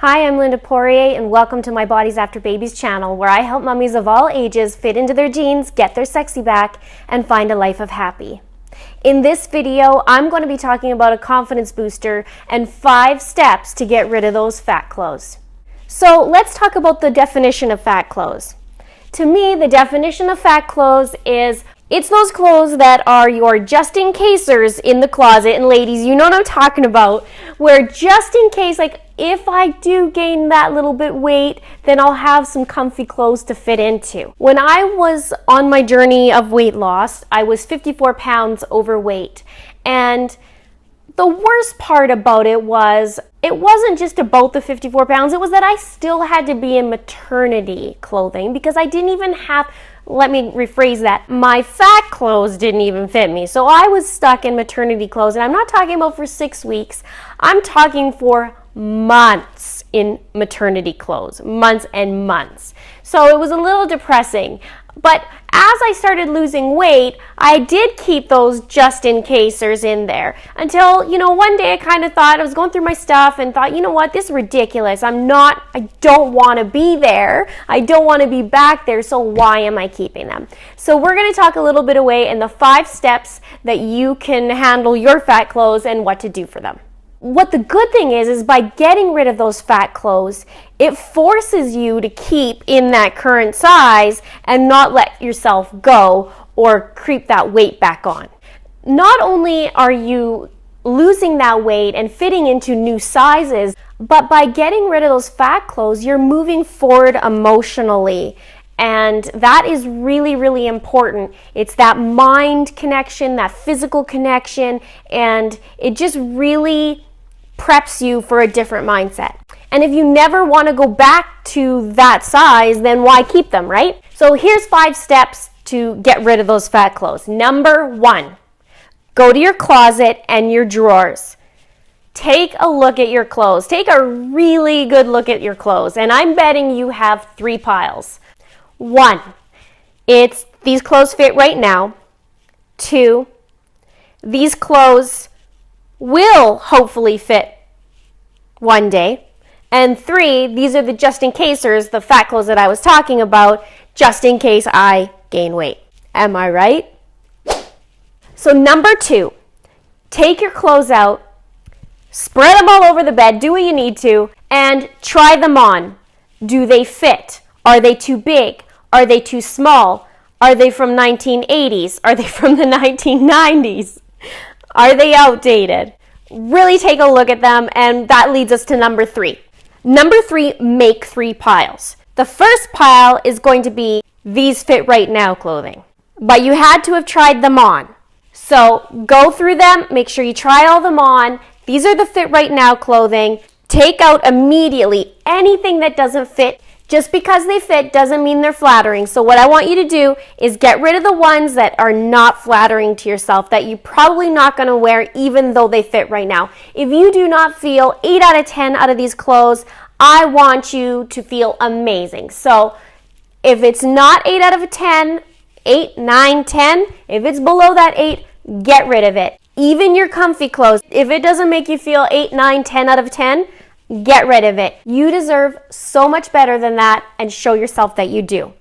Hi, I'm Linda Poirier, and welcome to my Bodies After Babies channel, where I help mummies of all ages fit into their jeans, get their sexy back, and find a life of happy. In this video, I'm going to be talking about a confidence booster and 5 steps to get rid of those fat clothes. So let's talk about the definition of fat clothes. To me, the definition of fat clothes is it's those clothes that are your just-in-casers in the closet. And ladies, you know what I'm talking about, where just in case, like if I do gain that little bit weight, then I'll have some comfy clothes to fit into. When I was on my journey of weight loss, I was 54 pounds overweight. And the worst part about it wasn't just about the 54 pounds, it was that I still had to be in maternity clothing because I didn't even have, let me rephrase that, my fat clothes didn't even fit me. So I was stuck in maternity clothes, and I'm not talking about for 6 weeks, I'm talking for months in maternity clothes, months and months. So it was a little depressing. But as I started losing weight, I did keep those just-in-casers in there until, one day I kind of thought, I was going through my stuff and thought, you know what, this is ridiculous. I don't want to be there. I don't want to be back there, so why am I keeping them? So we're going to talk a little bit away in the 5 steps that you can handle your fat clothes and what to do for them. What the good thing is by getting rid of those fat clothes, it forces you to keep in that current size and not let yourself go or creep that weight back on. Not only are you losing that weight and fitting into new sizes, but by getting rid of those fat clothes, you're moving forward emotionally. And that is really, really important. It's that mind connection, that physical connection, and it just really preps you for a different mindset. And if you never want to go back to that size, then why keep them, right? So here's 5 steps to get rid of those fat clothes. Number 1, go to your closet and your drawers. Take a look at your clothes. Take a really good look at your clothes. And I'm betting you have 3 piles. 1, it's these clothes fit right now. 2, these clothes will hopefully fit one day. And 3, these are the just-in-casers, the fat clothes that I was talking about, just in case I gain weight. Am I right? So number 2, take your clothes out, spread them all over the bed, do what you need to, and try them on. Do they fit? Are they too big? Are they too small? Are they from 1980s? Are they from the 1990s? Are they outdated? Really take a look at them, and that leads us to number 3. Number 3, make 3 piles. The first pile is going to be these fit right now clothing, but you had to have tried them on. So go through them, make sure you try all them on. These are the fit right now clothing. Take out immediately anything that doesn't fit. Just because they fit doesn't mean they're flattering. So what I want you to do is get rid of the ones that are not flattering to yourself, that you're probably not going to wear even though they fit right now. If you do not feel 8 out of 10 out of these clothes, I want you to feel amazing. So if it's not 8 out of 10, 8, 9, 10, if it's below that 8, get rid of it. Even your comfy clothes, if it doesn't make you feel 8, 9, 10 out of 10, get rid of it. You deserve so much better than that, and show yourself that you do.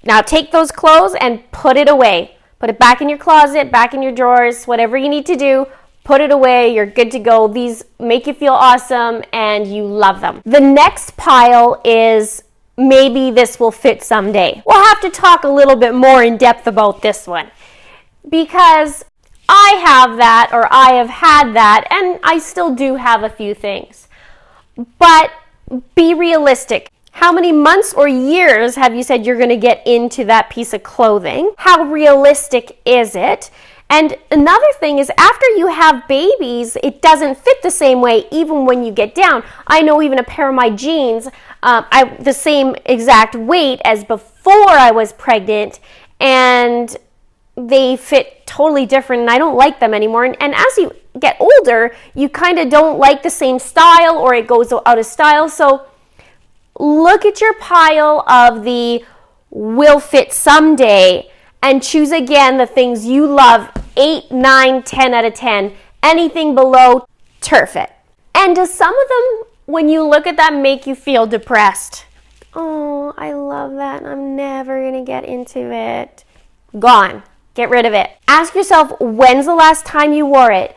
Now take those clothes and put it away. Put it back in your closet, back in your drawers, whatever you need to do. Put it away. You're good to go. These make you feel awesome and you love them. The next pile is maybe this will fit someday. We'll have to talk a little bit more in depth about this one, because I have that, or I have had that, and I still do have a few things. But be realistic. How many months or years have you said you're going to get into that piece of clothing? How realistic is it? And another thing is, after you have babies, it doesn't fit the same way even when you get down. I know even a pair of my jeans, the same exact weight as before I was pregnant, and they fit totally different, and I don't like them anymore. And as you get older, you kind of don't like the same style, or it goes out of style. So look at your pile of the will fit someday and choose again the things you love. 8, 9, 10 out of 10. Anything below, turf it. And does some of them when you look at that make you feel depressed? Oh, I love that. I'm never going to get into it. Gone. Get rid of it. Ask yourself, when's the last time you wore it?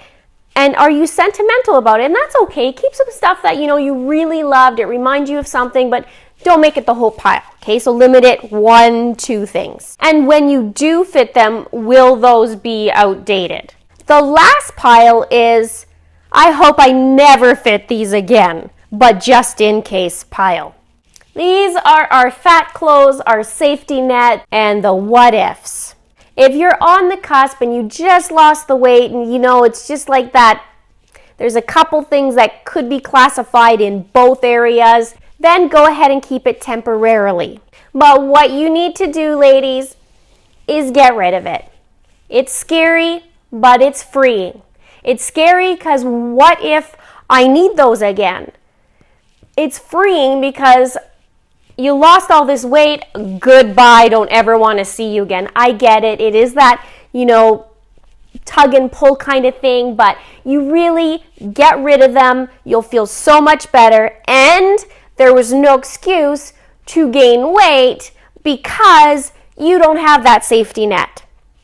And are you sentimental about it? And that's okay. Keep some stuff that you really loved. It reminds you of something, but don't make it the whole pile. Okay, so limit it 1-2 things. And when you do fit them, will those be outdated? The last pile is, I hope I never fit these again, but just in case pile. These are our fat clothes, our safety net, and the what ifs. If you're on the cusp and you just lost the weight and it's just like that, there's a couple things that could be classified in both areas, then go ahead and keep it temporarily. But what you need to do, ladies, is get rid of it. It's scary, but it's freeing. It's scary because what if I need those again? It's freeing because you lost all this weight, goodbye, don't ever want to see you again. I get it. It is that, tug and pull kind of thing, but you really get rid of them. You'll feel so much better. And there was no excuse to gain weight because you don't have that safety net.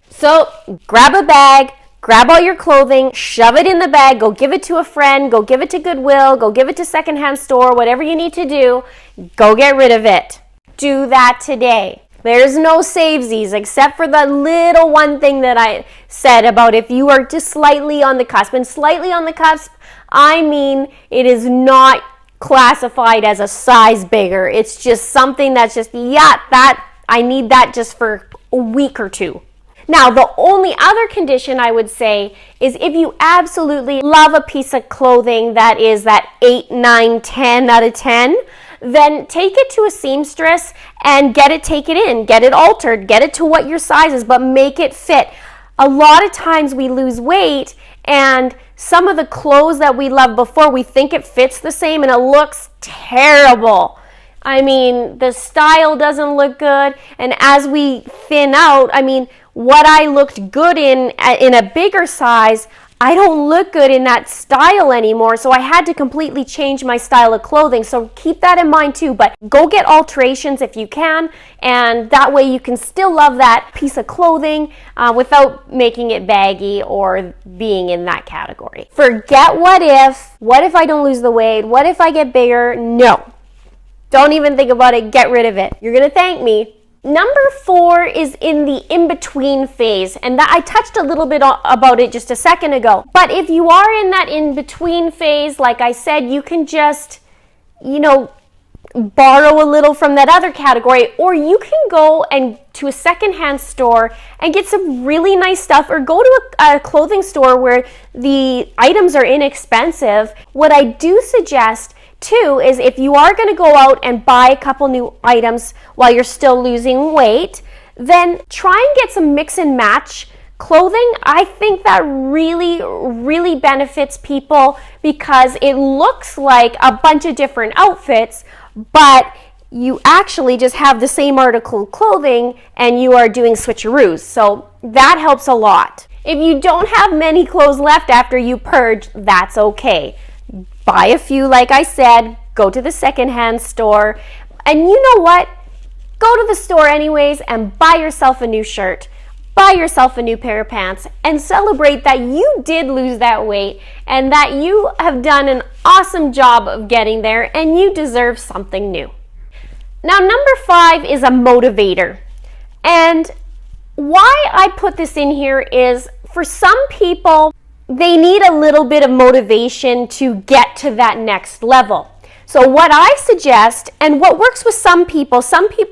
So grab a bag, grab all your clothing, shove it in the bag, go give it to a friend, go give it to Goodwill, go give it to secondhand store, whatever you need to do, go get rid of it. Do that today. There's no savesies except for the little one thing that I said about if you are just slightly on the cusp. And slightly on the cusp, I mean it is not classified as a size bigger. It's just something that's just, I need that just for a week or two. Now, the only other condition I would say is if you absolutely love a piece of clothing that is that 8, 9, 10 out of 10, then take it to a seamstress and take it in, get it altered, get it to what your size is, but make it fit. A lot of times we lose weight and some of the clothes that we loved before, we think it fits the same and it looks terrible. I mean, the style doesn't look good, and as we thin out, what I looked good in a bigger size, I don't look good in that style anymore, so I had to completely change my style of clothing. So keep that in mind too, but go get alterations if you can, and that way you can still love that piece of clothing without making it baggy or being in that category. Forget what if I don't lose the weight, what if I get bigger? No. Don't even think about it, get rid of it. You're gonna thank me. Number 4 is in the in-between phase, and that I touched a little bit about it just a second ago. But if you are in that in-between phase, like I said, you can just, borrow a little from that other category, or you can go to a secondhand store and get some really nice stuff, or go to a clothing store where the items are inexpensive. What I do suggest too is if you are going to go out and buy a couple new items while you're still losing weight, then try and get some mix and match clothing. I think that really, really benefits people because it looks like a bunch of different outfits, but you actually just have the same article of clothing and you are doing switcheroos. So that helps a lot. If you don't have many clothes left after you purge, that's okay. Buy a few, like I said, go to the secondhand store, and you know what? Go to the store anyways and buy yourself a new shirt, buy yourself a new pair of pants, and celebrate that you did lose that weight and that you have done an awesome job of getting there and you deserve something new. Now, number 5 is a motivator. And why I put this in here is for some people, they need a little bit of motivation to get to that next level. So what I suggest, and what works with some people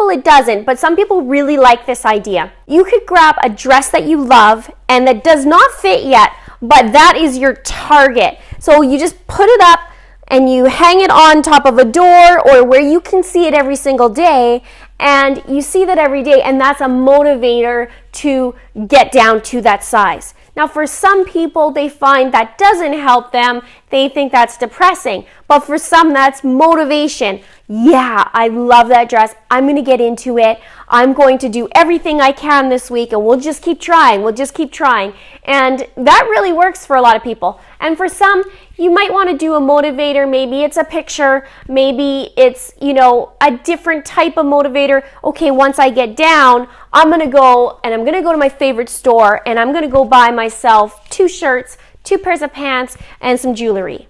it doesn't, but some people really like this idea. You could grab a dress that you love and that does not fit yet, but that is your target. So you just put it up and you hang it on top of a door or where you can see it every single day, and you see that every day, and that's a motivator to get down to that size. Now, for some people, they find that doesn't help them. They think that's depressing. But for some, that's motivation. yeah, I love that dress. I'm going to get into it. I'm going to do everything I can this week, and we'll just keep trying. We'll just keep trying. And that really works for a lot of people. And for some, you might want to do a motivator. Maybe it's a picture. Maybe it's, a different type of motivator. Okay, once I get down, I'm going to go to my favorite store, and I'm going to go buy myself 2 shirts, 2 pairs of pants, and some jewelry.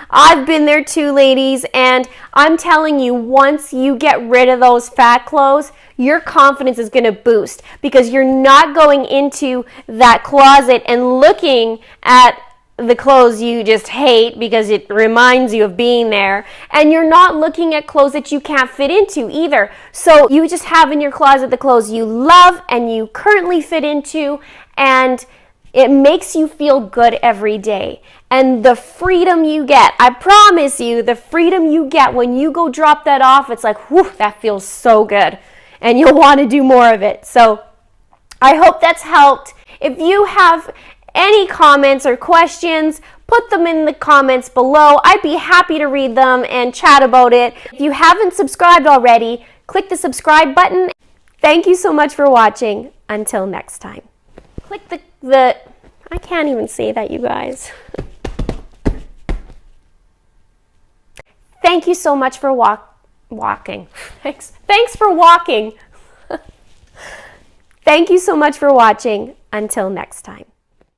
I've been there too, ladies, and I'm telling you, once you get rid of those fat clothes, your confidence is going to boost because you're not going into that closet and looking at the clothes you just hate because it reminds you of being there, and you're not looking at clothes that you can't fit into either. So you just have in your closet the clothes you love and you currently fit into, and it makes you feel good every day. And the freedom you get, I promise you, the freedom you get when you go drop that off, it's like, whew, that feels so good. And you'll want to do more of it. So I hope that's helped. If you have any comments or questions, put them in the comments below. I'd be happy to read them and chat about it. If you haven't subscribed already, click the subscribe button. Thank you so much for watching. Until next time. Click the I can't even say that, you guys. Thank you so much for walking. Thanks for walking. Thank you so much for watching. Until next time.